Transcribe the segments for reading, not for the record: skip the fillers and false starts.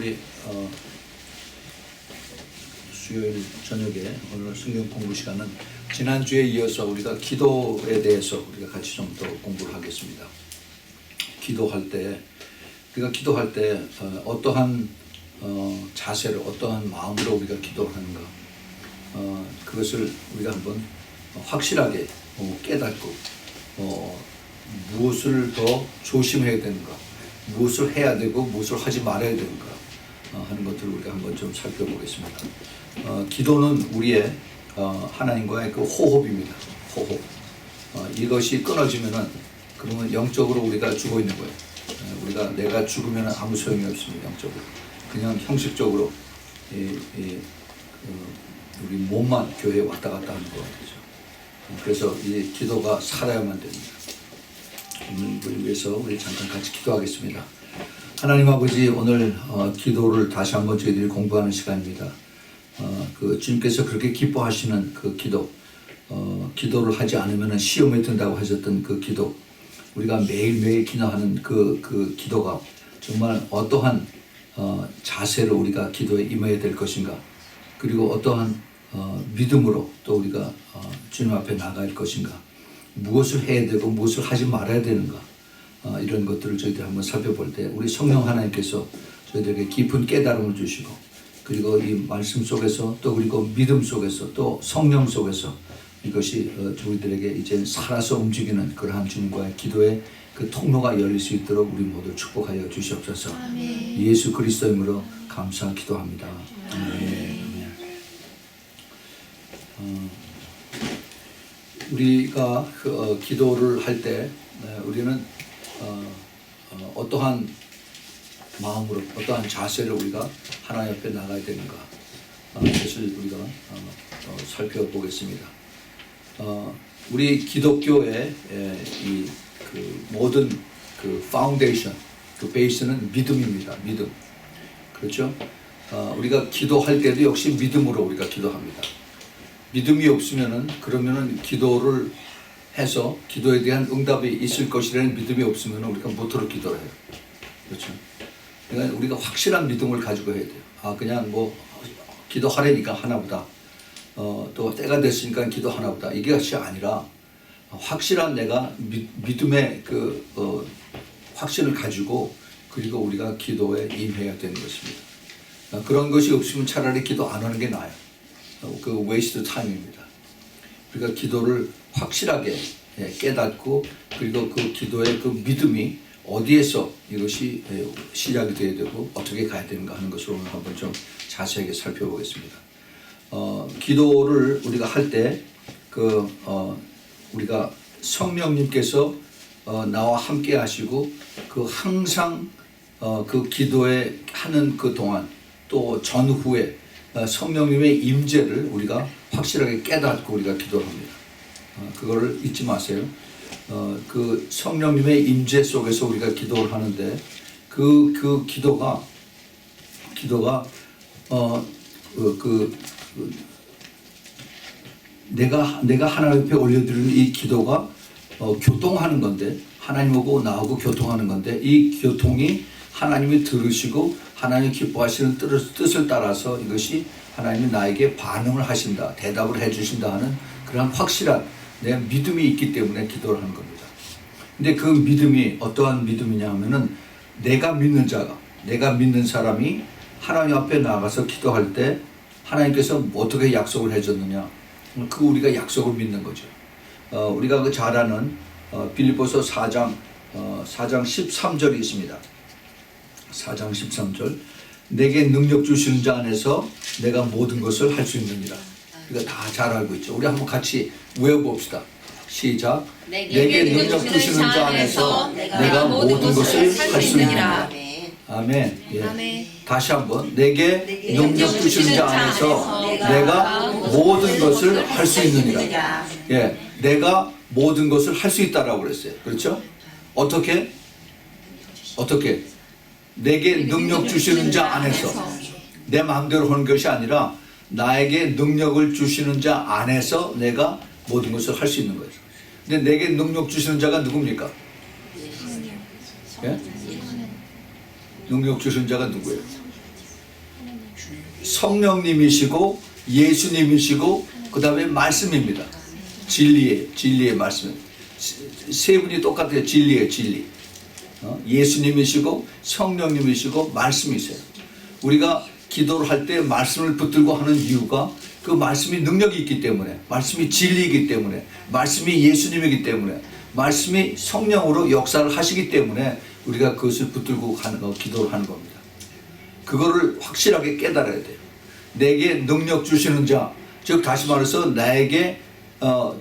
우리 수요일 저녁에 오늘 성경 공부 시간은 지난주에 이어서 우리가 기도에 대해서 우리가 같이 좀 더 공부를 하겠습니다. 기도할 때 우리가 기도할 때 어떠한 자세로 어떠한 마음으로 우리가 기도를 하는가, 그것을 우리가 한번 확실하게 깨닫고 무엇을 더 조심해야 되는가, 무엇을 해야 되고 무엇을 하지 말아야 되는가 하는 것들을 우리가 한번 좀 살펴보겠습니다. 기도는 우리의 하나님과의 그 호흡입니다. 호흡. 이것이 끊어지면은 그러면 영적으로 우리가 죽어 있는 거예요. 내가 죽으면 아무 소용이 없습니다. 영적으로. 그냥 형식적으로 우리 몸만 교회에 왔다 갔다 하는 거죠. 그래서 이 기도가 살아야만 됩니다. 오늘 이걸 위해서 우리 잠깐 같이 기도하겠습니다. 하나님 아버지, 오늘 기도를 다시 한번 저희들이 공부하는 시간입니다. 주님께서 그렇게 기뻐하시는 그 기도, 기도를 하지 않으면 시험에 든다고 하셨던 그 기도, 우리가 매일매일 기도하는 그 기도가 정말 어떠한 자세로 우리가 기도에 임해야 될 것인가, 그리고 어떠한 믿음으로 또 우리가 주님 앞에 나갈 것인가, 무엇을 해야 되고 무엇을 하지 말아야 되는가, 이런 것들을 저희들이 한번 살펴볼 때 우리 성령 하나님께서 저희들에게 깊은 깨달음을 주시고, 그리고 이 말씀 속에서 또 그리고 믿음 속에서 또 성령 속에서 이것이 저희들에게 이제 살아서 움직이는 그러한 주님과의 기도의 그 통로가 열릴 수 있도록 우리 모두 축복하여 주시옵소서. 아멘. 예수 그리스도 이름으로 감사 기도합니다. 아멘. 우리가 기도를 할 때 우리는 어떠한 마음으로 어떠한 자세를 우리가 하나님 앞에 나가야 되는가, 그것을 우리가 살펴보겠습니다. 우리 기독교의 모든 파운데이션, 베이스는 믿음입니다. 믿음. 그렇죠? 우리가 기도할 때도 역시 믿음으로 우리가 기도합니다. 믿음이 없으면은, 그러면은 기도를 해서 기도에 대한 응답이 있을 것이라는 믿음이 없으면 우리가 못으로 기도를 해요. 그렇죠? 그러니까 우리가 확실한 믿음을 가지고 해야 돼요. 그냥 기도하려니까 하나보다, 또 때가 됐으니까 기도하나보다, 이게 것이 아니라 확실한 내가 믿음의 확신을 가지고, 그리고 우리가 기도에 임해야 되는 것입니다. 그런 것이 없으면 차라리 기도 안 하는 게 나아요. waste time입니다. 우리가 기도를 확실하게 깨닫고, 그리고 그 기도의 그 믿음이 어디에서 이것이 시작이 되어야 되고 어떻게 가야 되는가 하는 것을 오늘 한번 좀 자세하게 살펴보겠습니다. 기도를 우리가 할 때 우리가 성령님께서 나와 함께 하시고, 항상 기도에 하는 그 동안 또 전후에 성령님의 임재를 우리가 확실하게 깨닫고 우리가 기도를 합니다. 그거를 잊지 마세요. 성령님의 임재 속에서 우리가 기도를 하는데, 기도가 내가 하나님 앞에 올려드리는 이 기도가 교통하는 건데, 하나님하고 나하고 교통하는 건데, 이 교통이 하나님이 들으시고 하나님이 기뻐하시는 뜻을 따라서 이것이 하나님이 나에게 반응을 하신다, 대답을 해주신다 하는 그러한 확실한 내 믿음이 있기 때문에 기도를 하는 겁니다. 근데 그 믿음이 어떠한 믿음이냐 하면은, 내가 믿는 사람이 하나님 앞에 나가서 기도할 때 하나님께서 어떻게 약속을 해줬느냐, 우리가 약속을 믿는 거죠. 우리가 잘 아는 빌립보서 4장 13절이 있습니다. 4장 13절. 내게 능력 주시는 자 안에서 내가 모든 것을 할 수 있느니라. 우리가 다 잘 알고 있죠. 우리 한번 같이 외워봅시다. 시작. 내게 능력 주시는 자 안에서 내가 모든 것을 할 수 있느니라. 아멘. 예. 아멘. 다시 한번. 내게 능력 주시는 자 안에서 내가 모든 것을 할 수 있느니라. 예. 내가 모든 것을 할 수 있다라고 그랬어요. 그렇죠? 어떻게? 내게 능력 주시는 자 안에서, 내 마음대로 하는 것이 아니라 나에게 능력을 주시는 자 안에서 내가 모든 것을 할 수 있는 거예요. 근데 내게 능력 주시는 자가 누굽니까? 예? 능력 주시는 자가 누구예요? 성령님이시고 예수님이시고 그 다음에 말씀입니다. 진리의 말씀. 세 분이 똑같아요. 진리예요. 진리. 예수님이시고 성령님이시고 말씀이세요. 우리가 기도를 할 때 말씀을 붙들고 하는 이유가 그 말씀이 능력이 있기 때문에, 말씀이 진리이기 때문에, 말씀이 예수님이기 때문에, 말씀이 성령으로 역사를 하시기 때문에 우리가 그것을 붙들고 기도를 하는 겁니다. 그거를 확실하게 깨달아야 돼요. 내게 능력 주시는 자, 즉 다시 말해서 나에게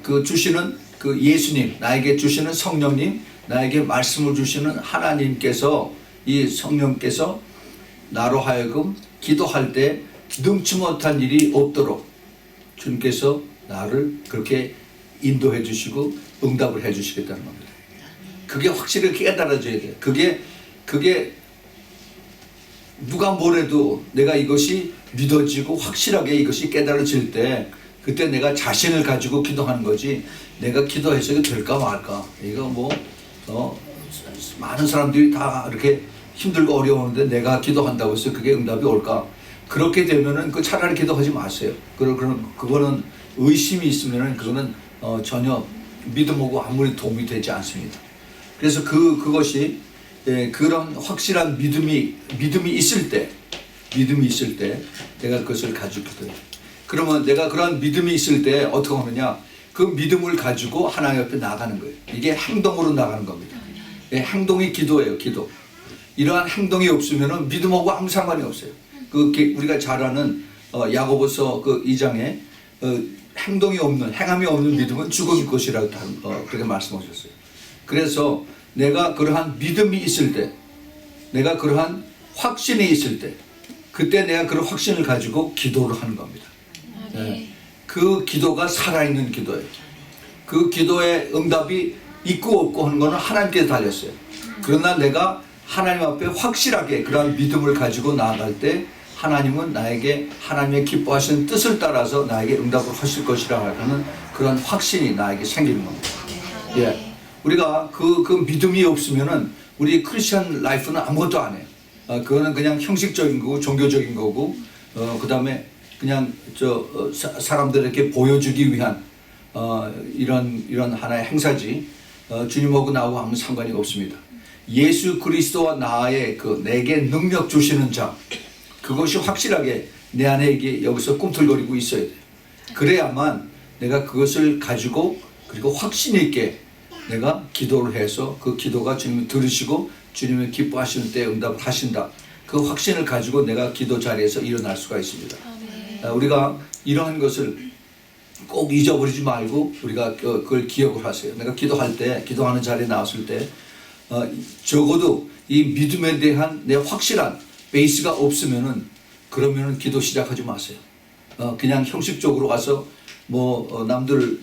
그 주시는 그 예수님, 나에게 주시는 성령님, 나에게 말씀을 주시는 하나님께서, 이 성령께서 나로 하여금 기도할 때 능치 못한 일이 없도록 주님께서 나를 그렇게 인도해 주시고 응답을 해 주시겠다는 겁니다. 그게 확실히 깨달아져야 돼요. 그게 누가 뭐래도 내가 이것이 믿어지고 확실하게 이것이 깨달아질 때, 그때 내가 자신을 가지고 기도하는 거지, 내가 기도해서 이거 될까 말까, 이거 많은 사람들이 다 이렇게 힘들고 어려우는데 내가 기도한다고 해서 그게 응답이 올까? 그렇게 되면은 그 차라리 기도하지 마세요. 그거는 의심이 있으면은 그거는 전혀 믿음하고 아무리 도움이 되지 않습니다. 그래서 그것이 그런 확실한 믿음이 있을 때 내가 그것을 가지고 기도해요. 그러면 내가 그런 믿음이 있을 때 어떻게 하느냐? 그 믿음을 가지고 하나님 앞에 나가는 거예요. 이게 행동으로 나가는 겁니다. 행동이 기도예요. 기도. 이러한 행동이 없으면은 믿음하고 아무 상관이 없어요. 우리가 잘 아는 야고보서 그 2장에 행함이 없는 믿음은 죽은 것이라고 그렇게 말씀하셨어요. 그래서 내가 그러한 믿음이 있을 때, 내가 그러한 확신이 있을 때, 그때 내가 그런 확신을 가지고 기도를 하는 겁니다. 그 기도가 살아있는 기도예요. 그 기도의 응답이 있고 없고 하는 것은 하나님께 달렸어요. 그러나 내가 하나님 앞에 확실하게 그러한 믿음을 가지고 나아갈 때 하나님은 나에게 하나님의 기뻐하시는 뜻을 따라서 나에게 응답을 하실 것이라 하는 그런 확신이 나에게 생기는 겁니다. 예. 우리가 그 믿음이 없으면은 우리 크리스천 라이프는 아무것도 안 해요. 그거는 그냥 형식적인 거고 종교적인 거고, 그 다음에 그냥 사람들에게 보여주기 위한 이런 하나의 행사지, 주님하고 나하고 아무 상관이 없습니다. 예수 그리스도와 나의 내게 능력 주시는 자, 그것이 확실하게 내 안에 여기서 꿈틀거리고 있어야 돼요. 그래야만 내가 그것을 가지고 그리고 확신 있게 내가 기도를 해서 그 기도가 주님이 들으시고 주님이 기뻐하시는 때에 응답을 하신다. 그 확신을 가지고 내가 기도 자리에서 일어날 수가 있습니다. 우리가 이러한 것을 꼭 잊어버리지 말고 우리가 그걸 기억을 하세요. 내가 기도하는 자리에 나왔을 때 적어도 이 믿음에 대한 내 확실한 베이스가 없으면은 그러면은 기도 시작하지 마세요. 그냥 형식적으로 가서 남들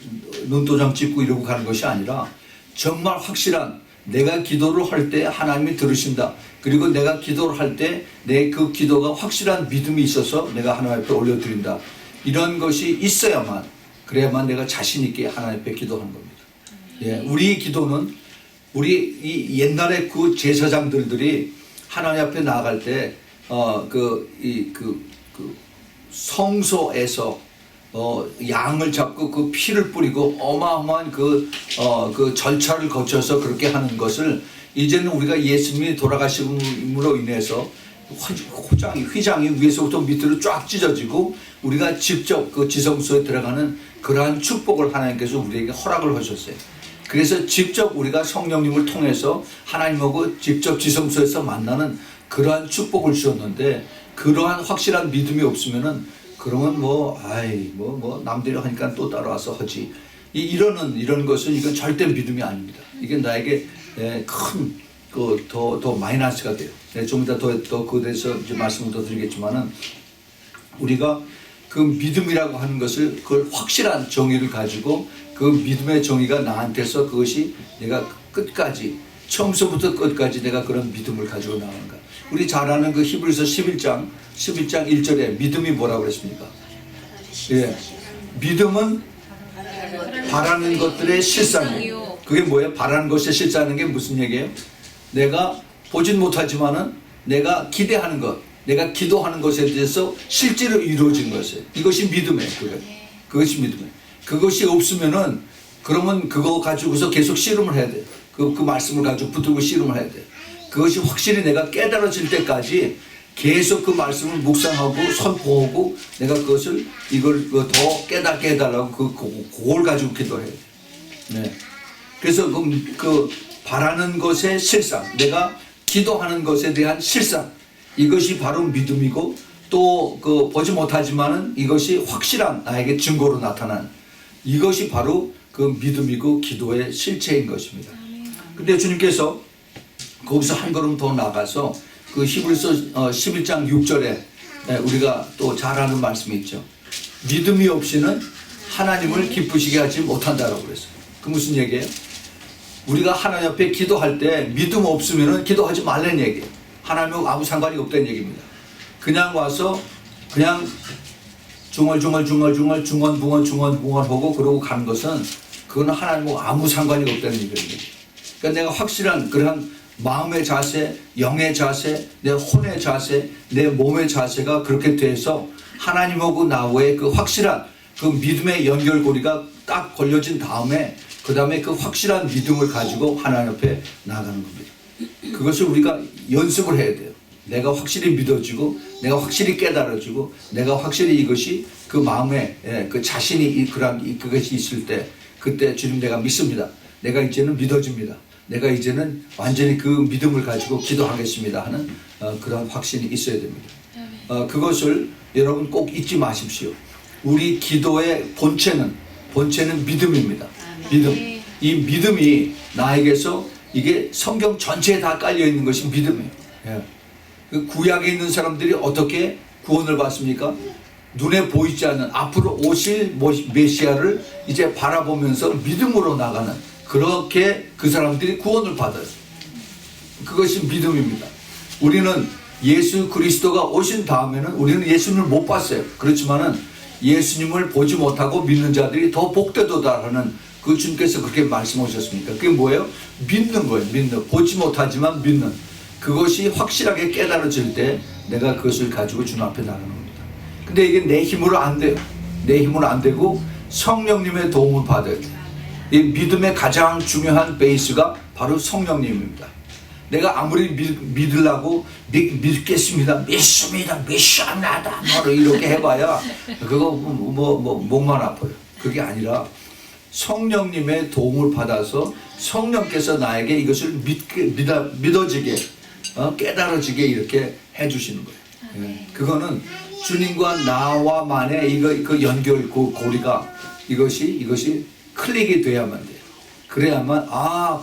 눈도장 찍고 이러고 가는 것이 아니라 정말 확실한, 내가 기도를 할 때 하나님이 들으신다. 그리고 내가 기도를 할 때 내 그 기도가 확실한 믿음이 있어서 내가 하나님 앞에 올려드린다. 이런 것이 있어야만, 그래야만 내가 자신 있게 하나님 앞에 기도하는 겁니다. 예, 우리 기도는 우리 이 옛날에 그 제사장들이 하나님 앞에 나아갈 때 성소에서 양을 잡고 그 피를 뿌리고 어마어마한 그 절차를 거쳐서 그렇게 하는 것을 이제는 우리가 예수님이 돌아가심으로 인해서 휘장이 위에서부터 밑으로 쫙 찢어지고 우리가 직접 그 지성소에 들어가는 그러한 축복을 하나님께서 우리에게 허락을 하셨어요. 그래서 직접 우리가 성령님을 통해서 하나님하고 직접 지성소에서 만나는 그러한 축복을 주셨는데, 그러한 확실한 믿음이 없으면은 그러면 남들이 하니까 또 따라와서 하지. 이런 것은 이건 절대 믿음이 아닙니다. 이게 나에게 큰 더 마이너스가 돼요. 좀 이따 더 그에 대해서 이제 말씀을 더 드리겠지만은, 우리가 그 믿음이라고 하는 것을 그걸 확실한 정의를 가지고 그 믿음의 정의가 나한테서 그것이 내가 끝까지 처음서부터 끝까지 내가 그런 믿음을 가지고 나가는가. 우리 잘 아는 그 히브리서 11장 1절에 믿음이 뭐라고 그랬습니까? 예. 믿음은 바라는 것들의 실상이에요. 그게 뭐예요? 바라는 것의 실상인 게 무슨 얘기예요? 내가 보진 못하지만은 내가 기대하는 것, 내가 기도하는 것에 대해서 실제로 이루어진 것이에요. 이것이 믿음이에요. 그것이 믿음이에요. 그것이 없으면은 그러면 그거 가지고서 계속 씨름을 해야 돼요. 그 말씀을 가지고 붙들고 씨름을 해야 돼요. 그것이 확실히 내가 깨달아질 때까지 계속 그 말씀을 묵상하고 선포하고 내가 그것을 이걸 더 깨닫게 해달라고 그걸 가지고 기도해야 돼요. 네. 그래서 그 바라는 것의 실상, 내가 기도하는 것에 대한 실상, 이것이 바로 믿음이고 또 그 보지 못하지만은 이것이 확실한 나에게 증거로 나타나는 이것이 바로 그 믿음이고 기도의 실체인 것입니다. 근데 주님께서 거기서 한 걸음 더 나가서 그 히브리서 11장 6절에 우리가 또 잘 아는 말씀이 있죠. 믿음이 없이는 하나님을 기쁘시게 하지 못한다라고 그랬어요. 그 무슨 얘기예요? 우리가 하나님 앞에 기도할 때 믿음 없으면 기도하지 말라는 얘기예요. 하나님하고 아무 상관이 없다는 얘기입니다. 그냥 와서 그냥 중얼중얼 하고 그러고 가는 것은 그건 하나님하고 아무 상관이 없다는 얘기입니다. 그러니까 내가 확실한 그러한 마음의 자세, 영의 자세, 내 혼의 자세, 내 몸의 자세가 그렇게 돼서 하나님하고 나와의 그 확실한 그 믿음의 연결고리가 딱 걸려진 다음에 그 다음에 그 확실한 믿음을 가지고 하나님 앞에 나가는 겁니다. 그것을 우리가 연습을 해야 돼요. 내가 확실히 믿어지고 내가 확실히 깨달아지고 내가 확실히 이것이 그 마음에 그 자신이 그것이 있을 때 그때 주님 내가 믿습니다. 내가 이제는 믿어집니다. 내가 이제는 완전히 그 믿음을 가지고 기도하겠습니다 하는 그런 확신이 있어야 됩니다. 그것을 여러분 꼭 잊지 마십시오. 우리 기도의 본체는 믿음입니다. 믿음. 이 믿음이 나에게서 이게 성경 전체에 다 깔려 있는 것이 믿음이에요. 그 구약에 있는 사람들이 어떻게 구원을 받습니까? 눈에 보이지 않는 앞으로 오실 메시아를 이제 바라보면서 믿음으로 나가는 그렇게 그 사람들이 구원을 받아요. 그것이 믿음입니다. 우리는 예수 그리스도가 오신 다음에는 우리는 예수님을 못 봤어요. 그렇지만은 예수님을 보지 못하고 믿는 자들이 더 복되도다라는 그 주님께서 그렇게 말씀하셨습니까? 그게 뭐예요? 믿는 거예요. 믿는. 보지 못하지만 믿는. 그것이 확실하게 깨달아질 때 내가 그것을 가지고 주님 앞에 나가는 겁니다. 근데 이게 내 힘으로 안 돼요. 내 힘으로 안 되고 성령님의 도움을 받아야 돼요. 이 믿음의 가장 중요한 베이스가 바로 성령님입니다. 내가 아무리 믿으려고 믿겠습니다. 믿습니다. 이렇게 해봐야 그거 목만 아파요. 그게 아니라 성령님의 도움을 받아서 성령께서 나에게 이것을 믿어지게 깨달아지게 이렇게 해주시는 거예요. 그거는 주님과 나와만의 그 연결 고리가 이것이 클릭이 돼야만 돼요. 그래야만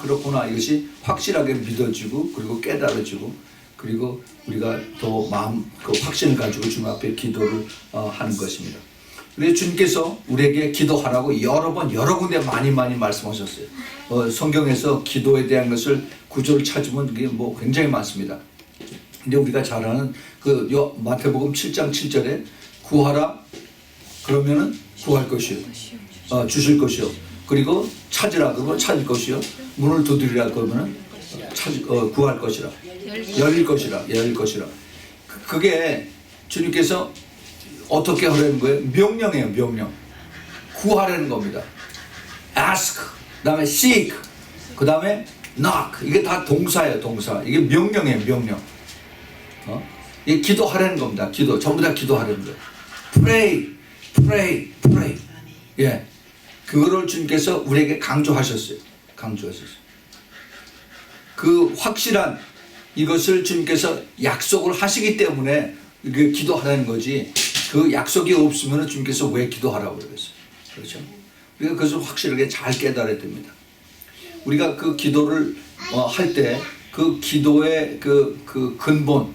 그렇구나 이것이 확실하게 믿어지고 그리고 깨달아지고 그리고 우리가 더 마음 그 확신을 가지고 주님 앞에 기도를 하는 것입니다. 그래서 주님께서 우리에게 기도하라고 여러 번 여러 군데 많이 말씀하셨어요. 성경에서 기도에 대한 것을 구조를 찾으면 그게 굉장히 많습니다. 근데 우리가 잘 아는 그 마태복음 7장 7절에 구하라 그러면은 구할 것이요. 주실 것이요. 그리고 찾으라 그러면 찾을 것이요. 문을 두드리라 그러면은 구할 것이라. 열릴 것이라. 그게 주님께서 어떻게 하라는 거예요? 명령이에요. 명령. 구하라는 겁니다. ask, 그 다음에 seek, 그 다음에 knock. 이게 다 동사예요. 동사. 이게 명령이에요. 명령. 이게 기도하라는 겁니다. 기도. 전부 다 기도하라는 거예요. pray. 예. 그거를 주님께서 우리에게 강조하셨어요. 그 확실한 이것을 주님께서 약속을 하시기 때문에 이게 기도하라는 거지. 그 약속이 없으면 주님께서 왜 기도하라고 그랬어요? 그렇죠? 우리가 그것을 확실하게 잘 깨달아야 됩니다. 우리가 그 기도를 할 때 그 기도의 그 근본,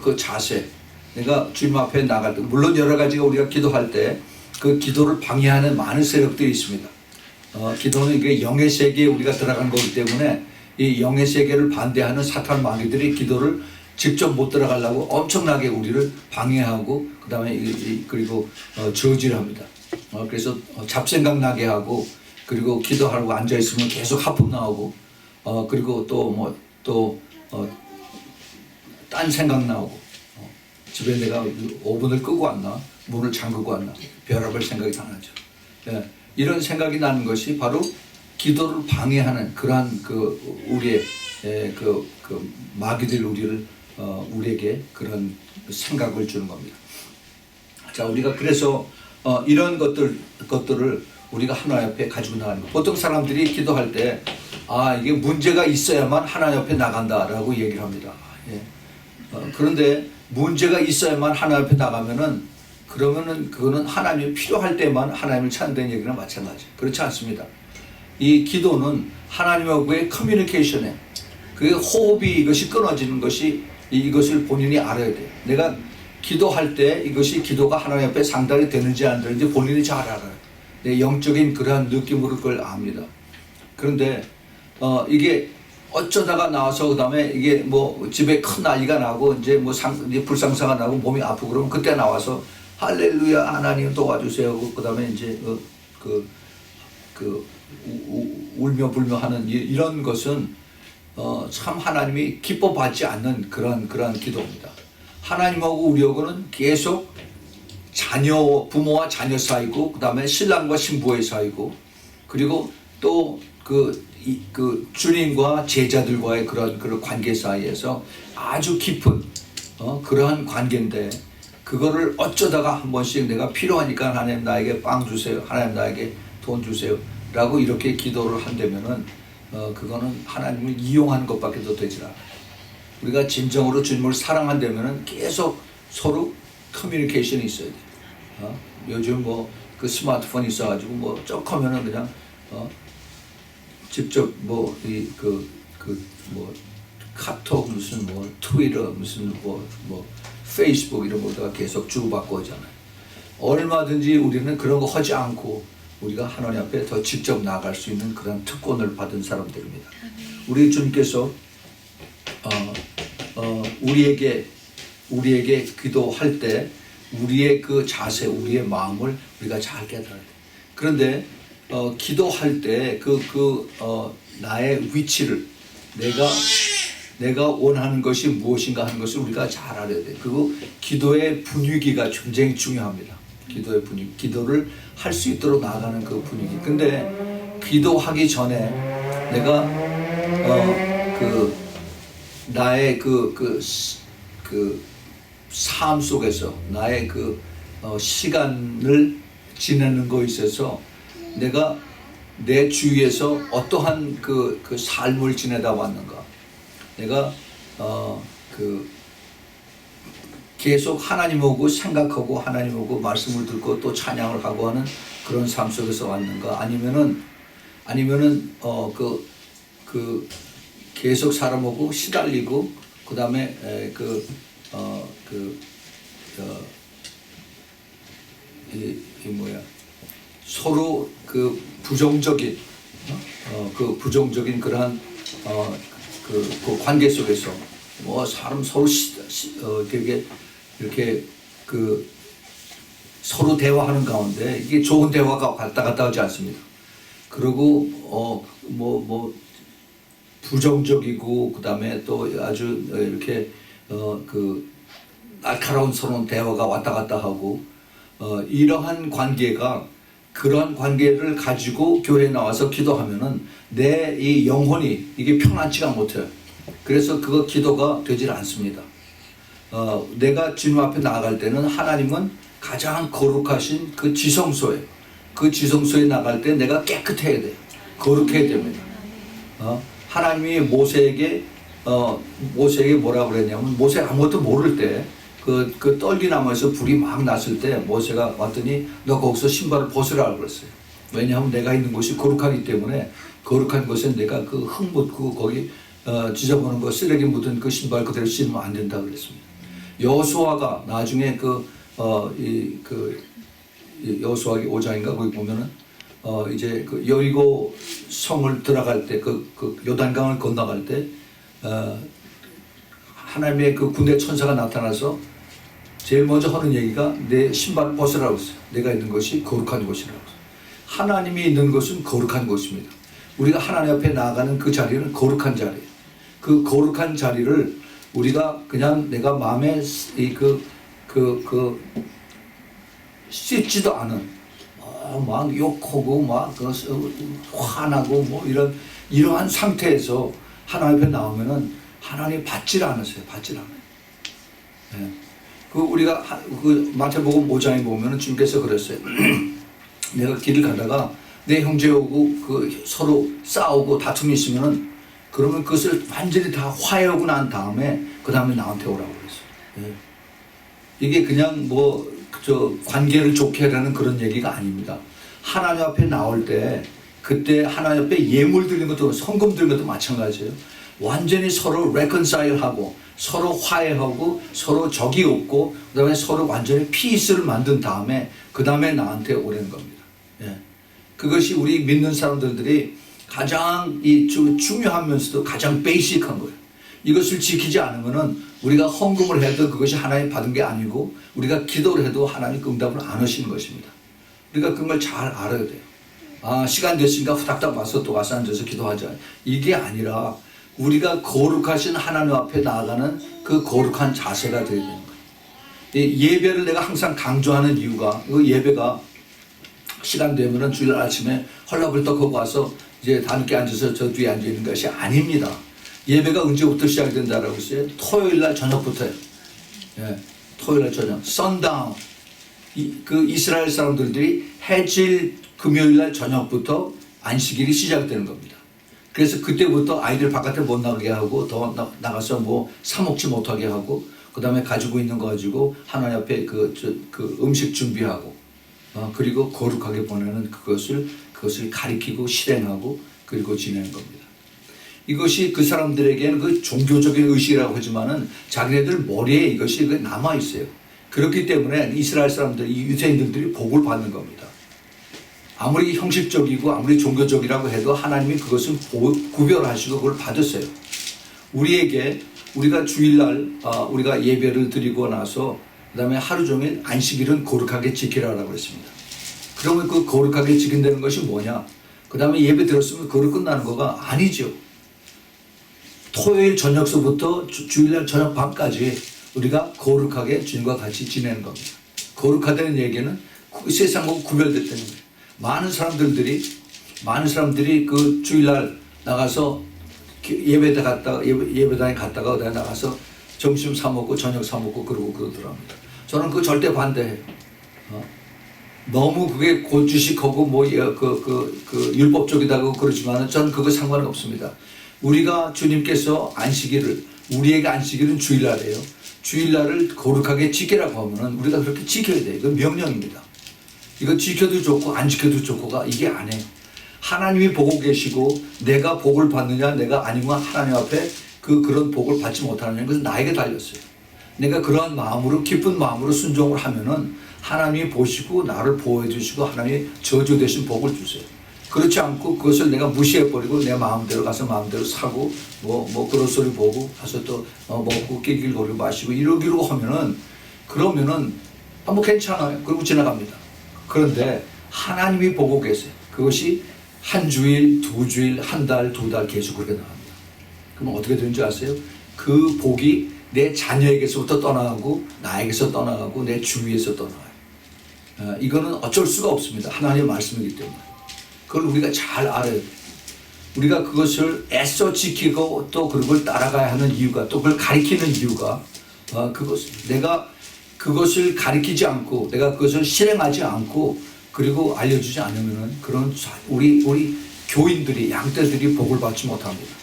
그 자세, 내가 주님 앞에 나갈 때 물론 여러 가지가 우리가 기도할 때 그 기도를 방해하는 많은 세력들이 있습니다. 기도는 이게 영의 세계에 우리가 들어간 거기 때문에 이 영의 세계를 반대하는 사탄 마귀들이 기도를 직접 못 들어가려고 엄청나게 우리를 방해하고 그 다음에 그리고 저질합니다. 그래서 잡생각 나게 하고 그리고 기도하려고 앉아있으면 계속 하품 나오고 그리고 또 딴 생각 나오고 집에 내가 오븐을 끄고 왔나, 문을 잠그고 왔나, 별의별 생각이 다 나죠. 예, 이런 생각이 나는 것이 바로 기도를 방해하는 그러한 그 우리의 그 마귀들 우리에게 그런 생각을 주는 겁니다. 자, 우리가 그래서 이런 것들을 우리가 하나님 앞에 가지고 나가는 거. 보통 사람들이 기도할 때 이게 문제가 있어야만 하나님 앞에 나간다라고 얘기를 합니다. 예. 그런데 문제가 있어야만 하나님 앞에 나가면은 그러면은 그거는 하나님이 필요할 때만 하나님을 찾는다는 얘기랑 마찬가지예요. 그렇지 않습니다. 이 기도는 하나님하고의 커뮤니케이션에 그 호흡이 이것이 끊어지는 것이 이것을 본인이 알아야 돼요. 내가 기도할 때 이것이 기도가 하나님 앞에 상달이 되는지 안 되는지 본인이 잘 알아요. 내 영적인 그러한 느낌으로 그걸 압니다. 그런데 이게 어쩌다가 나와서 그다음에 이게 뭐 집에 큰 난리가 나고 이제 이제 불상사가 나고 몸이 아프고 그러면 그때 나와서 할렐루야 하나님 도와주세요. 그다음에 이제 울며 불며 하는 이런 것은 참 하나님이 기뻐받지 않는 그런 기도입니다. 하나님하고 우리하고는 계속 부모와 자녀 사이고, 그 다음에 신랑과 신부의 사이고, 그리고 또 그 주님과 제자들과의 그런 관계 사이에서 아주 깊은 그러한 관계인데, 그거를 어쩌다가 한 번씩 내가 필요하니까 하나님 나에게 빵 주세요, 하나님 나에게 돈 주세요 라고 이렇게 기도를 한다면은 그거는 하나님을 이용하는 것밖에 더 되질 않아요. 우리가 진정으로 주님을 사랑한다면은 계속 서로 커뮤니케이션이 있어야 돼요. 요즘 그 스마트폰 있어가지고 쩍하면은 그냥 직접 카톡 무슨 트위터 무슨 페이스북 이런 거다가 계속 주고받고 하잖아요. 얼마든지 우리는 그런 거 하지 않고 우리가 하나님 앞에 더 직접 나아갈 수 있는 그런 특권을 받은 사람들입니다. 우리 주님께서 우리에게 기도할 때 우리의 그 자세, 우리의 마음을 우리가 잘 깨달아야 돼. 그런데 기도할 때 나의 위치를 내가 원하는 것이 무엇인가 하는 것을 우리가 잘 알아야 돼. 그리고 기도의 분위기가 굉장히 중요합니다. 기도의 분위기, 기도를 할 수 있도록 나아가는 그 분위기. 근데 기도하기 전에 내가 나의 삶 속에서 나의 시간을 지내는 것에 있어서 내가 내 주위에서 어떠한 그 삶을 지내다 왔는가. 내가 계속 하나님하고 생각하고 하나님하고 말씀을 듣고 또 찬양을 하고 하는 그런 삶 속에서 왔는가. 아니면은 계속 사람하고 시달리고 그 다음에 서로 부정적인 그러한 그 관계 속에서 사람 서로 이렇게 서로 대화하는 가운데 이게 좋은 대화가 갔다 오지 않습니다. 그리고 부정적이고 그 다음에 또 아주 이렇게 날카로운 서로 대화가 왔다 갔다 하고 이러한 관계가 그러한 관계를 가지고 교회에 나와서 기도하면은 내 이 영혼이 이게 편안치가 못해요. 그래서 기도가 되질 않습니다. 내가 주님 앞에 나아갈 때는 하나님은 가장 거룩하신 그 지성소에 나갈 때 내가 깨끗해야 돼요. 거룩해야 됩니다. 하나님이 모세에게 뭐라고 그랬냐면 모세 아무것도 모를 때 그 떨기나무에서 불이 막 났을 때 모세가 왔더니 너 거기서 신발을 벗으라고 그랬어요. 왜냐하면 내가 있는 곳이 거룩하기 때문에 거룩한 곳에 내가 그 흙 묻고 거기 지저분한 거 쓰레기 묻은 그 신발 그대로 신으면 안 된다고 그랬습니다. 여호수아가 나중에 여호수아기 5장인가 거기 보면은 이제 여리고 성을 들어갈 때 요단강을 건너갈 때 하나님의 군대 천사가 나타나서 제일 먼저 하는 얘기가 내 신발을 벗으라고 했어요. 내가 있는 것이 거룩한 곳이라고 했어요. 하나님이 있는 것은 거룩한 곳입니다. 우리가 하나님 앞에 나아가는 그 자리는 거룩한 자리예요. 그 거룩한 자리를 우리가 그냥 내가 마음에 그 씻지도 않은 막 욕하고 막 화나고 뭐 이러한 상태에서 하나님 앞에 나오면은 하나님 받질 않으세요. 받질 않아요. 예. 그 우리가 그 마태복음 5장에 보면은 주님께서 그랬어요. 내가 길을 가다가 내 형제하고 그 서로 싸우고 다툼이 있으면은 그러면 그것을 완전히 다 화해하고 난 다음에 그 다음에 나한테 오라고 그랬어요. 예. 이게 그냥 관계를 좋게 하라는 그런 얘기가 아닙니다. 하나님 앞에 나올 때 그때 하나님 앞에 예물 드리는 것도 헌금 드리는 것도 마찬가지예요. 완전히 서로 레컨사일하고 서로 화해하고 서로 적이 없고 그다음에 서로 완전히 피스를 만든 다음에 그 다음에 나한테 오라는 겁니다. 예. 그것이 우리 믿는 사람들이 가장 중요하면서도 가장 베이직한 거예요. 이것을 지키지 않으면은 우리가 헌금을 해도 그것이 하나님 받은 게 아니고 우리가 기도를 해도 하나님 응답을 안 하시는 것입니다. 우리가 그런 걸 잘 알아야 돼요. 시간 됐으니까 후닥닥 와서 또 와서 앉아서 기도하자. 이게 아니라 우리가 거룩하신 하나님 앞에 나아가는 그 거룩한 자세가 되어야 되는 거예요. 예배를 내가 항상 강조하는 이유가 그 예배가 시간 되면은 주일 아침에 헐라벌떡하고 와서 이제 다 늦게 앉아서 저 뒤에 앉아 있는 것이 아닙니다. 예배가 언제부터 시작이 된다라고 했어요? 토요일 날 저녁부터요. 예, 토요일 날 저녁. 선다운. 그 이스라엘 사람들이 해질 금요일 날 저녁부터 안식일이 시작되는 겁니다. 그래서 그때부터 아이들 바깥에 못 나가게 하고 더 나가서 뭐 사 먹지 못하게 하고 그 다음에 가지고 있는 거 가지고 하나님 앞에 그 음식 준비하고 그리고 거룩하게 보내는 그것을 가리키고 실행하고 그리고 지내는 겁니다. 이것이 그 사람들에게는 그 종교적인 의식이라고 하지만은 자기네들 머리에 이것이 남아 있어요. 그렇기 때문에 이스라엘 사람들, 이 유대인들이 복을 받는 겁니다. 아무리 형식적이고 아무리 종교적이라고 해도 하나님이 그것을 구별하시고 그걸 받으세요. 우리가 주일날 우리가 예배를 드리고 나서 그 다음에 하루 종일 안식일은 거룩하게 지키라고 했습니다. 그러면 그 거룩하게 지킨다는 것이 뭐냐? 그 다음에 예배 들었으면 그걸 끝나는 거가 아니죠. 토요일 저녁서부터 주일날 저녁 밤까지 우리가 거룩하게 주님과 같이 지내는 겁니다. 거룩하다는 얘기는 세상과 구별됐다는 거예요. 많은 사람들이 그 주일날 나가서 예배당에 갔다가 어디 나가서 점심 사 먹고 저녁 사 먹고 그러더랍니다. 저는 그거 절대 반대해요. 너무 그게 고주식하고 율법적이다고 그러지만은 저는 그거 상관은 없습니다. 우리가 주님께서 우리에게 안식일은 주일날이에요. 주일날을 거룩하게 지키라고 하면은 우리가 그렇게 지켜야 돼요. 이건 명령입니다. 이거 지켜도 좋고 안 지켜도 좋고가 이게 아니에요. 하나님이 보고 계시고 내가 복을 받느냐 내가 아니면 하나님 앞에 그런 복을 받지 못하느냐 그것은 나에게 달렸어요. 내가 그러한 마음으로 기쁜 마음으로 순종을 하면은 하나님이 보시고 나를 보호해 주시고 하나님이 저주 대신 복을 주세요. 그렇지 않고 그것을 내가 무시해버리고 내 마음대로 가서 마음대로 사고 그런 소리 보고 가서 또 먹고 낄낄거리고 마시고 이러기로 하면은 그러면은 뭐 괜찮아요. 그리고 지나갑니다. 그런데 하나님이 보고 계세요. 그것이 한 주일, 두 주일, 한 달, 두 달 계속 그렇게 나갑니다. 그럼 어떻게 되는지 아세요? 그 복이 내 자녀에게서부터 떠나가고 나에게서 떠나가고 내 주위에서 떠나가요. 이거는 어쩔 수가 없습니다. 하나님의 말씀이기 때문에. 그걸 우리가 잘 알아야 돼요. 우리가 그것을 애써 지키고 또 그걸 따라가야 하는 이유가 또 그걸 가리키는 이유가 내가 그것을 가리키지 않고 내가 그것을 실행하지 않고 그리고 알려주지 않으면은 그런 우리 교인들이 양떼들이 복을 받지 못합니다.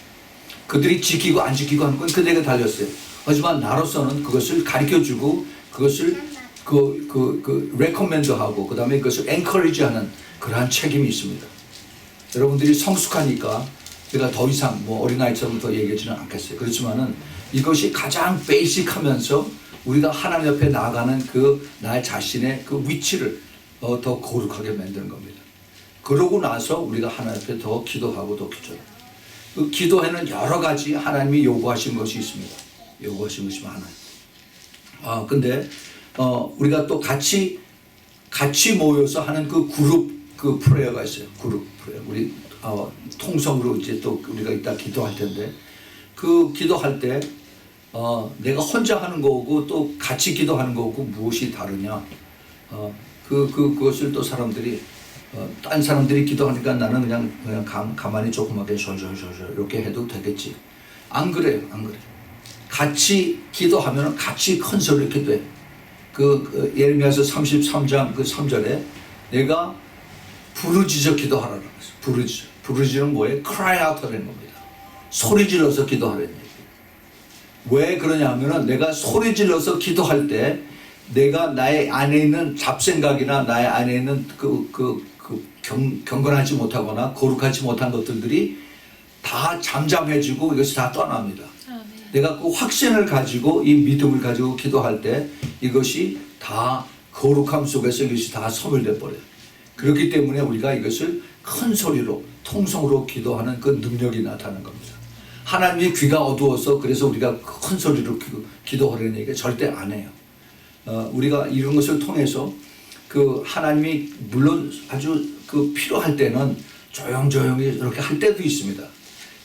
그들이 지키고 안 지키고 하는 건 그들에게 달렸어요. 하지만 나로서는 그것을 가르쳐주고 그것을 레코멘드하고 그 다음에 그것을 엔커리지하는 그러한 책임이 있습니다. 여러분들이 성숙하니까 제가 더 이상 어린아이처럼 더 얘기하지는 않겠어요. 그렇지만은 이것이 가장 베이직하면서 우리가 하나님 옆에 나아가는 나의 자신의 그 위치를 더 거룩하게 만드는 겁니다. 그러고 나서 우리가 하나님 앞에 더 기도하고 더 기도해요. 그 기도에는 여러 가지 하나님이 요구하신 것이 있습니다. 요구하신 것이 많아요. 근데 우리가 또 같이 모여서 하는 그 그룹 프레어가 있어요. 그룹 프레어. 우리 통성으로 이제 또 우리가 이따 기도할 텐데 그 기도할 때 내가 혼자 하는 거고 또 같이 기도하는 거고 무엇이 다르냐? 그것을 또 사람들이 딴 사람들이 기도하니까 나는 그냥 가만히 조그맣게 솔솔솔솔 이렇게 해도 되겠지. 안 그래요, 안 그래. 같이 기도하면 같이 큰 소리로 기도해. 예레미야서 33장 3절에 내가 부르짖어 기도하라고 했어. 부르짖는 뭐예요? cry out라는 겁니다. 소리 질러서 기도하라는 얘기예요. 왜 그러냐면은 내가 소리 질러서 기도할 때 내가 나의 안에 있는 잡생각이나 나의 안에 있는 경건하지 못하거나 거룩하지 못한 것들이 다 잠잠해지고 이것이 다 떠납니다. 내가 그 확신을 가지고 이 믿음을 가지고 기도할 때 이것이 다 거룩함 속에서 이것이 다 소멸돼 버려요. 그렇기 때문에 우리가 이것을 큰 소리로 통성으로 기도하는 그 능력이 나타나는 겁니다. 하나님의 귀가 어두워서 그래서 우리가 큰 소리로 기도하려는 얘기가 절대 안 해요. 우리가 이런 것을 통해서 하나님이 물론 아주 필요할 때는 조용조용히 이렇게 할 때도 있습니다.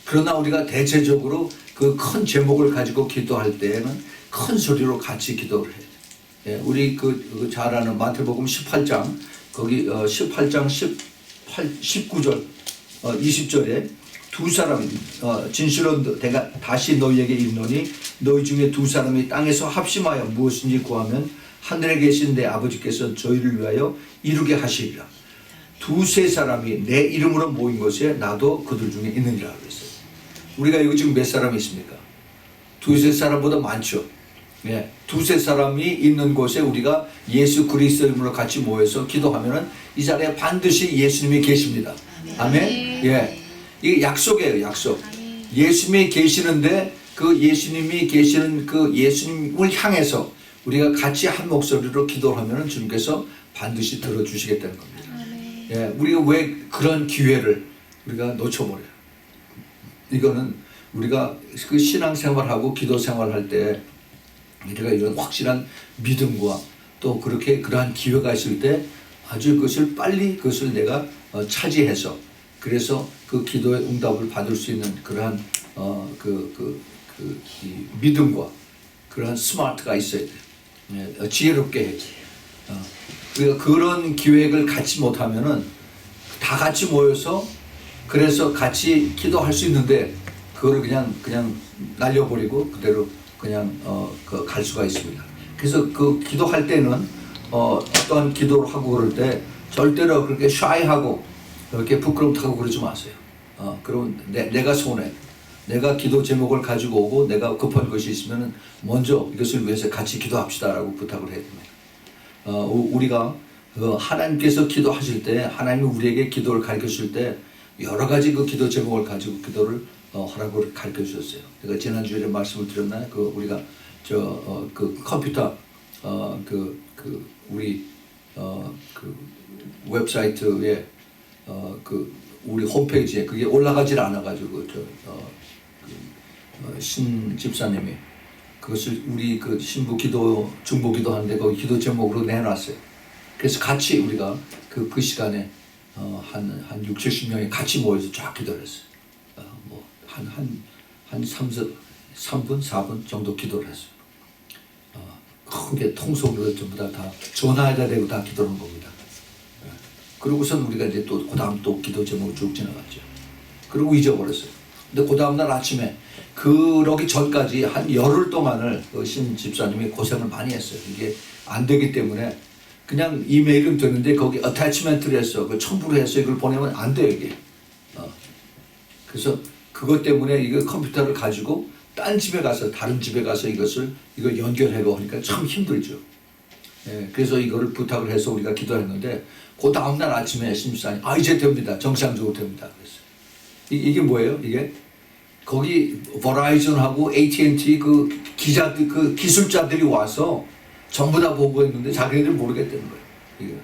그러나 우리가 대체적으로 그 큰 제목을 가지고 기도할 때에는 큰 소리로 같이 기도를 해요. 예, 우리 잘 아는 마태복음 18장 거기 18장 19절 20절에 두 사람이 진실로 내가 다시 너희에게 이르노니 너희 중에 두 사람이 땅에서 합심하여 무엇인지 구하면 하늘에 계신 내 아버지께서 저희를 위하여 이루게 하시리라. 두세 사람이 내 이름으로 모인 것에 나도 그들 중에 있느니라 그랬어요. 우리가 여기 지금 몇 사람이 있습니까? 두세 사람보다 많죠. 네, 두세 사람이 있는 곳에 우리가 예수 그리스도 이름으로 같이 모여서 기도하면은 이 자리에 반드시 예수님이 계십니다. 아멘. 예, 이게 약속이에요, 약속. 예수님이 계시는데 그 예수님이 계시는 그 예수님을 향해서 우리가 같이 한 목소리로 기도를 하면은 주님께서 반드시 들어주시겠다는 겁니다. 예, 우리가 왜 그런 기회를 우리가 놓쳐버려요? 이거는 우리가 그 신앙생활하고 기도생활할 때 우리가 이런 확실한 믿음과 또 그러한 기회가 있을 때 아주 그것을 빨리 그것을 내가 차지해서 그래서 그 기도의 응답을 받을 수 있는 그러한 이 믿음과 그러한 스마트가 있어야 돼요. 지혜롭게 해야 돼요. 우리가 그런 기획을 갖지 못하면은 다 같이 모여서 그래서 같이 기도할 수 있는데 그거를 그냥 날려버리고 그대로 그냥 갈 수가 있습니다. 그래서 기도할 때는 어떤 기도를 하고 그럴 때 절대로 그렇게 샤이하고 이렇게 부끄럼하고 그러지 마세요. 그러면 내가 손해. 내가 기도 제목을 가지고 오고 내가 급한 것이 있으면은 먼저 이것을 위해서 같이 기도합시다라고 부탁을 해야 됩니다. 우리가 하나님께서 기도하실 때 하나님이 우리에게 기도를 가르쳐 줄 때 여러 가지 그 기도 제목을 가지고 기도를 하라고 가르쳐 주셨어요. 제가 지난주에 말씀을 드렸나요? 우리가 컴퓨터 우리 웹사이트에 우리 홈페이지에 그게 올라가질 않아가지고 신 집사님이 그것을 우리 신부 기도 중보 기도하는데 거기 기도 제목으로 내놨어요. 그래서 같이 우리가 그 시간에 한 60-70명이 같이 모여서 쫙 기도를 했어요. 한 3분, 4분 정도 기도를 했어요. 크게 통속으로 전부 다 전화에다 대고 다 기도하는 겁니다. 그러고선 우리가 이제 또 그 다음 또 기도 제목을 쭉 지나갔죠. 그리고 잊어버렸어요. 근데 그 다음날 아침에 그러기 전까지 한 열흘 동안을 신 집사님이 고생을 많이 했어요. 이게 안 되기 때문에 그냥 이메일은 되는데 거기 어태치먼트를 했어. 첨부를 해서 이걸 보내면 안 돼요, 이게. 그래서 그것 때문에 이거 컴퓨터를 가지고 다른 집에 가서 이걸 연결하고 하니까 참 힘들죠. 예, 그래서 이거를 부탁을 해서 우리가 기도했는데 그 다음날 아침에 신집사님 이제 됩니다. 정상적으로 됩니다. 그래서 이게 뭐예요? 이게 거기 버라이즌하고 AT&T 기자들 기술자들이 와서 전부 다 보고했는데 자기네들 모르겠다는 거예요. 이게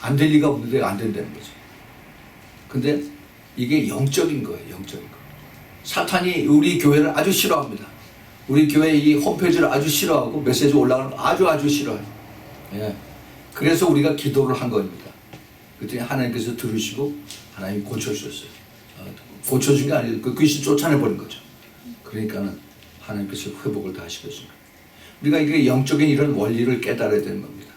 안 될 리가 없는데 안 된다는 거죠. 근데 이게 영적인 거예요. 영적인 거. 사탄이 우리 교회를 아주 싫어합니다. 우리 교회 이 홈페이지를 아주 싫어하고 메시지 올라가는 거 아주 싫어해요. 예. 그래서 우리가 기도를 한 겁니다. 그랬더니 하나님께서 들으시고 하나님이 고쳐주셨어요. 고쳐준 게 아니고 그 귀신 쫓아내버린 거죠. 그러니까는 하나님께서 회복을 다 시켜줍니다. 우리가 이게 영적인 이런 원리를 깨달아야 되는 겁니다.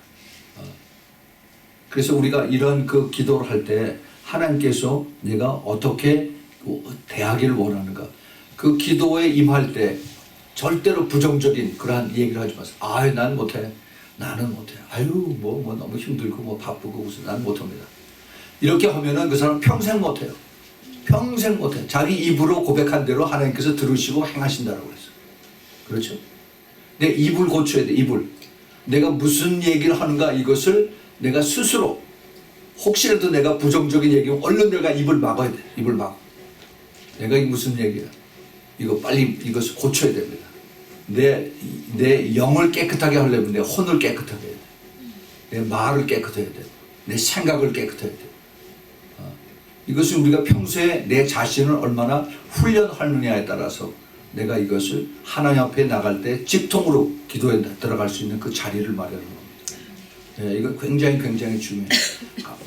그래서 우리가 이런 그 기도를 할 때 하나님께서 내가 어떻게 대하기를 원하는가, 그 기도에 임할 때 절대로 부정적인 그러한 얘기를 하지 마세요. 아유, 난 못해. 나는 못해. 아유, 뭐 너무 힘들고 뭐 바쁘고 무슨 난 못합니다. 이렇게 하면은 그 사람 평생 못해요. 평생 못해. 자기 입으로 고백한 대로 하나님께서 들으시고 행하신다라고 그랬어요. 그렇죠? 내 입을 고쳐야 돼. 입을. 내가 무슨 얘기를 하는가, 이것을 내가 스스로, 혹시라도 내가 부정적인 얘기면 얼른 내가 입을 막아야 돼. 입을 막아. 내가 이게 무슨 얘기야. 이거 빨리 이것을 고쳐야 됩니다. 내 영을 깨끗하게 하려면 내 혼을 깨끗하게 해야 돼. 내 말을 깨끗해야 돼. 내 생각을 깨끗해야 돼. 이것은 우리가 평소에 내 자신을 얼마나 훈련하느냐에 따라서 내가 이것을 하나님 앞에 나갈 때 직통으로 기도에 들어갈 수 있는 그 자리를 마련하는 겁니다. 예, 이거 굉장히 중요해요.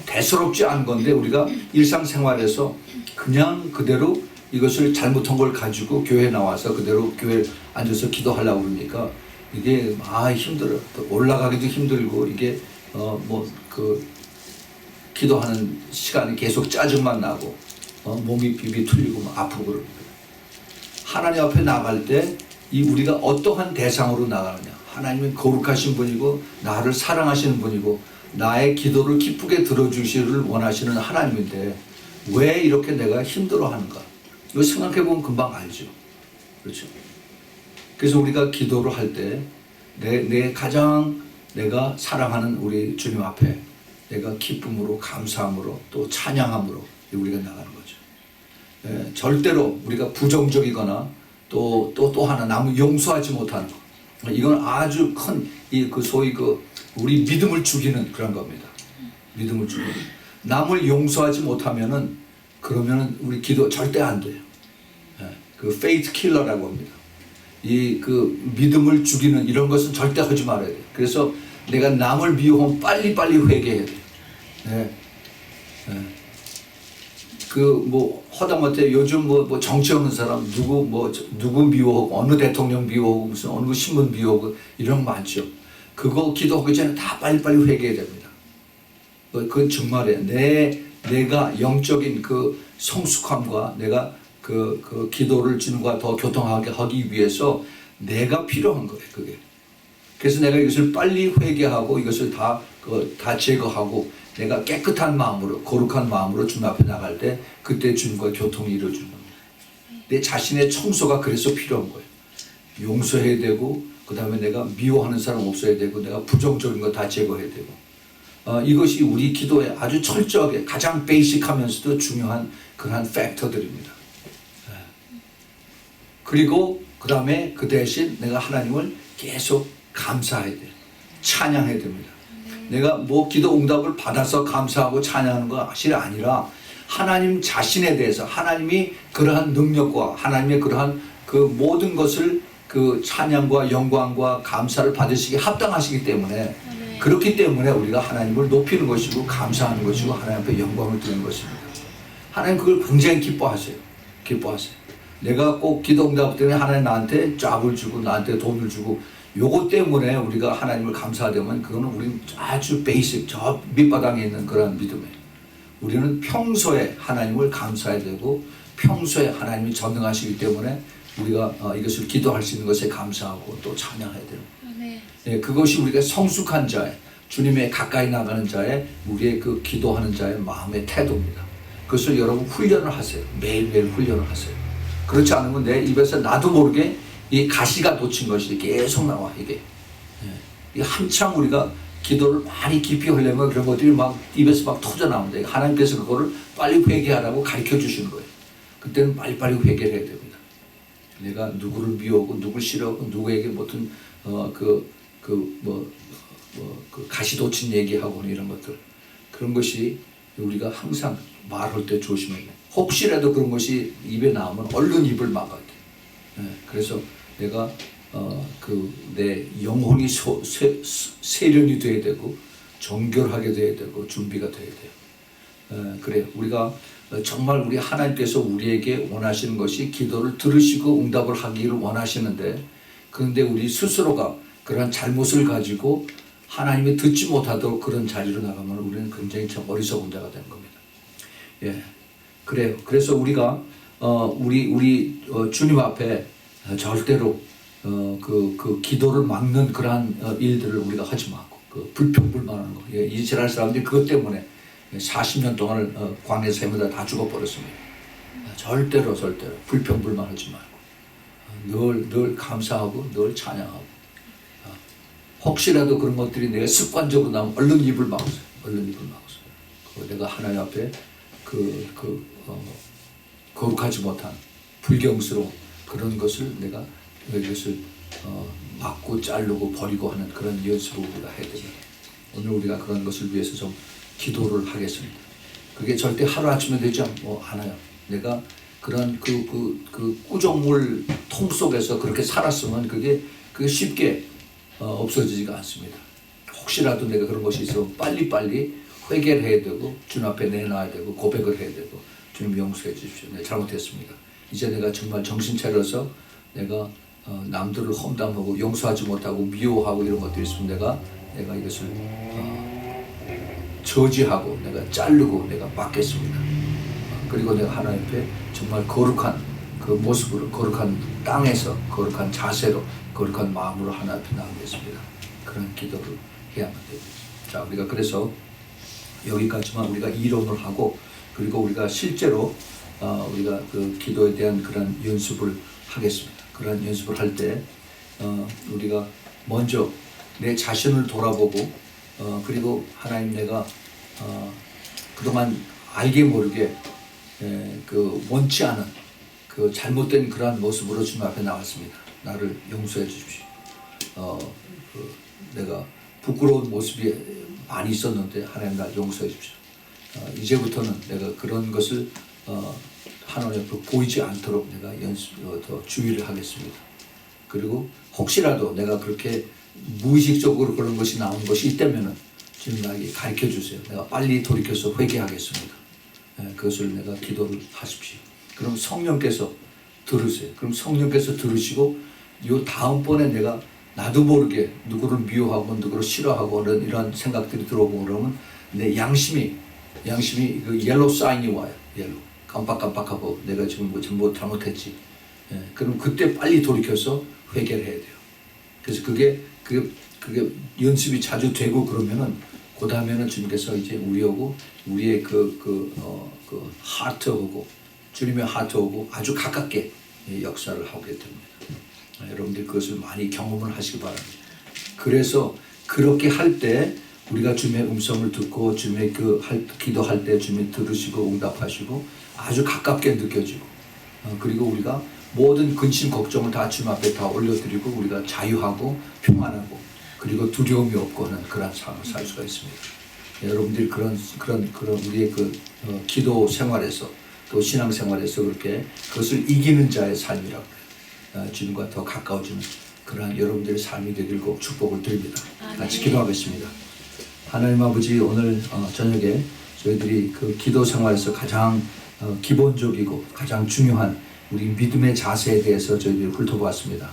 대수롭지 않은 건데 우리가 일상생활에서 그냥 그대로 이것을 잘못한 걸 가지고 교회에 나와서 그대로 교회에 앉아서 기도하려고 그러니까 이게 힘들어. 올라가기도 힘들고 이게 기도하는 시간이 계속 짜증만 나고 몸이 비비 틀리고 막 아프고 그럽니다. 하나님 앞에 나갈 때 이 우리가 어떠한 대상으로 나가느냐. 하나님은 거룩하신 분이고 나를 사랑하시는 분이고 나의 기도를 기쁘게 들어주시기를 원하시는 하나님인데 왜 이렇게 내가 힘들어하는가. 이거 생각해보면 금방 알죠. 그렇죠? 그래서 우리가 기도를 할 때 내 가장 내가 사랑하는 우리 주님 앞에 내가 기쁨으로 감사함으로 또 찬양함으로 우리가 나가는 거죠. 예, 절대로 우리가 부정적이거나 또 하나 남을 용서하지 못하는 거. 이건 아주 큰 소위 우리 믿음을 죽이는 그런 겁니다. 믿음을 죽이는. 남을 용서하지 못하면은 그러면은 우리 기도 절대 안 돼요. 예, 페이트 킬러라고 합니다. 믿음을 죽이는 이런 것은 절대 하지 말아야 돼요. 그래서 내가 남을 미워하면 빨리 회개해야 돼요. 예. 예. 허다못해 요즘 정치 없는 사람 누구 미워하고 어느 대통령 미워하고 무슨 어느 신문 미워하고 이런 거 많죠. 그거 기도하기 전에 다 빨리 회개해야 됩니다. 그건 정말이에요. 내가 영적인 그 성숙함과 내가 그 기도를 주님과 더 교통하게 하기 위해서 내가 필요한 거예요. 그게. 그래서 내가 이것을 빨리 회개하고 이것을 다 제거하고 내가 깨끗한 마음으로 거룩한 마음으로 주님 앞에 나갈 때 그때 주님과 교통이 이루어지는 겁니다. 내 자신의 청소가 그래서 필요한 거예요. 용서해야 되고 그 다음에 내가 미워하는 사람 없어야 되고 내가 부정적인 거 다 제거해야 되고 이것이 우리 기도에 아주 철저하게 가장 베이직하면서도 중요한 그러한 팩터들입니다. 그리고 그 다음에 그 대신 내가 하나님을 계속 감사해야 돼요. 찬양해야 됩니다. 내가 기도 응답을 받아서 감사하고 찬양하는 것이 아니라 하나님 자신에 대해서 하나님이 그러한 능력과 하나님의 그러한 그 모든 것을 그 찬양과 영광과 감사를 받으시기 합당하시기 때문에 그렇기 때문에 우리가 하나님을 높이는 것이고 감사하는 것이고 하나님 앞에 영광을 드리는 것입니다. 하나님 그걸 굉장히 기뻐하세요. 내가 꼭 기도 응답 때문에 하나님 나한테 쫙을 주고 나한테 돈을 주고 요거 때문에 우리가 하나님을 감사하려면 그거는 우리는 아주 베이직 저 밑바닥에 있는 그런 믿음이에요. 우리는 평소에 하나님을 감사해야 되고 평소에 하나님이 전능하시기 때문에 우리가 이것을 기도할 수 있는 것에 감사하고 또 찬양해야 돼요. 네, 그것이 우리가 성숙한 자의 주님의 가까이 나가는 자의 우리의 그 기도하는 자의 마음의 태도입니다. 그것을 여러분 훈련을 하세요. 매일매일 훈련을 하세요. 그렇지 않으면 내 입에서 나도 모르게 이 가시가 돋친 것이 계속 나와 이게. 한참 우리가 기도를 많이 깊이 하려면 그런 것들이 막 입에서 막 터져 나옵니다. 하나님께서 그거를 빨리 회개하라고 가르쳐 주시는 거예요. 그때는 빨리빨리 회개를 해야 됩니다. 내가 누구를 미워하고 누구를 싫어하고 누구에게 무슨 가시 돋친 얘기하고 이런 것들 그런 것이 우리가 항상 말할 때 조심해야 돼요. 혹시라도 그런 것이 입에 나오면 얼른 입을 막아야 돼요. 그래서 내가 내 영혼이 세련이 돼야 되고 정결하게 돼야 되고 준비가 돼야 돼요. 그래요. 우리가 정말 우리 하나님께서 우리에게 원하시는 것이 기도를 들으시고 응답을 하기를 원하시는데, 그런데 우리 스스로가 그러한 잘못을 가지고 하나님이 듣지 못하도록 그런 자리로 나가면 우리는 굉장히 어리석은 자가 되는 겁니다. 예, 그래요. 그래서 우리가 우리 주님 앞에 절대로 그 기도를 막는 그러한 일들을 우리가 하지 말고, 그 불평불만하는 거. 예, 이스라엘 사람들이 그것 때문에 40년 동안을 광야에서 헤매다 다 죽어버렸습니다. 절대로 불평불만하지 말고 늘 감사하고 늘 찬양하고, 혹시라도 그런 것들이 내가 습관적으로 나면 얼른 입을 막으세요. 내가 하나님 앞에 거룩하지 못한 불경스러운 그런 것을 내가 이것을 막고 자르고 버리고 하는 그런 연습을 우리가 해야 됩니다. 오늘 우리가 그런 것을 위해서 좀 기도를 하겠습니다. 그게 절대 하루아침에 되지 않아요. 내가 그런 그 꾸정물 통 속에서 그렇게 살았으면 그게 쉽게 없어지지가 않습니다. 혹시라도 내가 그런 것이 있으면 빨리빨리 회개를 해야 되고 주님 앞에 내놔야 되고 고백을 해야 되고, 주님 용서해 주십시오. 내가 잘못했습니다. 이제 내가 정말 정신 차려서 내가 남들을 험담하고 용서하지 못하고 미워하고 이런 것들이 있으면 내가 이것을 저지하고 내가 자르고 내가 막겠습니다. 그리고 내가 하나님 앞에 정말 거룩한 그 모습으로, 거룩한 땅에서 거룩한 자세로, 거룩한 마음으로 하나님 앞에 나오겠습니다. 그런 기도를 해야만 됩니다. 자, 우리가 그래서 여기까지만 우리가 이론을 하고, 그리고 우리가 실제로 우리가 그 기도에 대한 그런 연습을 하겠습니다. 그런 연습을 할 때 우리가 먼저 내 자신을 돌아보고, 그리고 하나님, 내가 그동안 알게 모르게 그 원치 않은 그 잘못된 그러한 모습으로 주님 앞에 나왔습니다. 나를 용서해 주십시오. 내가 부끄러운 모습이 많이 있었는데 하나님 날 용서해 주십시오. 이제부터는 내가 그런 것을 하나님 앞에 보이지 않도록 내가 더 주의를 하겠습니다. 그리고 혹시라도 내가 그렇게 무의식적으로 그런 것이 나온 것이 있다면은 주님 나에게 가르쳐 주세요. 내가 빨리 돌이켜서 회개하겠습니다. 그것을 내가 기도를 하십시오. 그럼 성령께서 들으세요. 그럼 성령께서 들으시고, 요 다음번에 내가 나도 모르게 누구를 미워하고 누구를 싫어하고 이런 생각들이 들어오고 그러면 내 양심이 그 옐로우 사인이 와요. 옐로우 깜빡깜빡하고 내가 지금 뭐 잘못했지. 그럼 그때 빨리 돌이켜서 회개를 해야 돼요. 그래서 그게 연습이 자주 되고 그러면은 그 다음에는 주님께서 이제 우리의 그 하트하고, 주님의 하트하고 아주 가깝게 역사를 하게 됩니다. 여러분들 그것을 많이 경험을 하시기 바랍니다. 그래서 그렇게 할 때 우리가 주님의 음성을 듣고 주님의 기도할 때 주님이 들으시고 응답하시고 아주 가깝게 느껴지고, 그리고 우리가 모든 근심 걱정을 다 주님 앞에 다 올려드리고 우리가 자유하고 평안하고 그리고 두려움이 없고 하는 그런 삶을 살 수가 있습니다. 여러분들이 그런 우리의 기도 생활에서 또 신앙 생활에서 그렇게 그것을 이기는 자의 삶이라고 주님과 더 가까워지는 그러한 여러분들의 삶이 되길 꼭 축복을 드립니다. 같이 기도하겠습니다. 하나님 아버지, 오늘 저녁에 저희들이 그 기도 생활에서 가장 기본적이고 가장 중요한 우리 믿음의 자세에 대해서 저희들이 훑어보았습니다.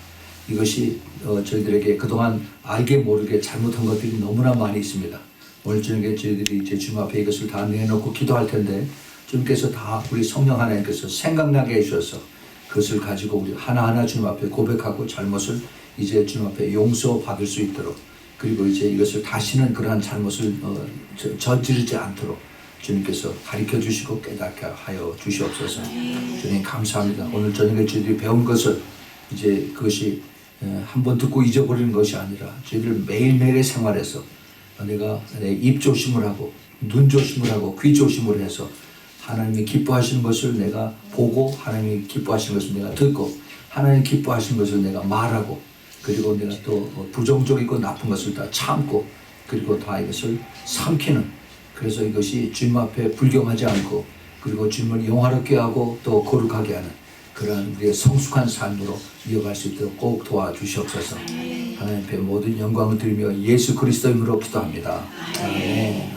이것이 저희들에게 그동안 알게 모르게 잘못한 것들이 너무나 많이 있습니다. 오늘 저녁에 저희들이 이제 주님 앞에 이것을 다 내놓고 기도할 텐데, 주님께서 다 우리 성령 하나님께서 생각나게 해주셔서 그것을 가지고 우리 하나하나 주님 앞에 고백하고 잘못을 이제 주님 앞에 용서받을 수 있도록, 그리고 이제 이것을 다시는 그러한 잘못을 저지르지 않도록 주님께서 가르쳐 주시고 깨닫게 하여 주시옵소서. 주님 감사합니다. 오늘 저녁에 저희들이 배운 것을 이제 그것이 한번 듣고 잊어버리는 것이 아니라 저희들 매일매일의 생활에서 내가 내 입 조심을 하고 눈 조심을 하고 귀 조심을 해서 하나님이 기뻐하시는 것을 내가 보고, 하나님이 기뻐하시는 것을 내가 듣고, 하나님이 기뻐하시는 것을 내가 말하고, 그리고 내가 또 부정적이고 나쁜 것을 다 참고, 그리고 다 이것을 삼키는, 그래서 이것이 주님 앞에 불경하지 않고 그리고 주님을 영화롭게 하고 또 거룩하게 하는 그러한 우리의 성숙한 삶으로 이어갈 수 있도록 꼭 도와주시옵소서. 하나님 앞에 모든 영광을 드리며 예수 그리스도 이름으로 기도합니다. 아멘.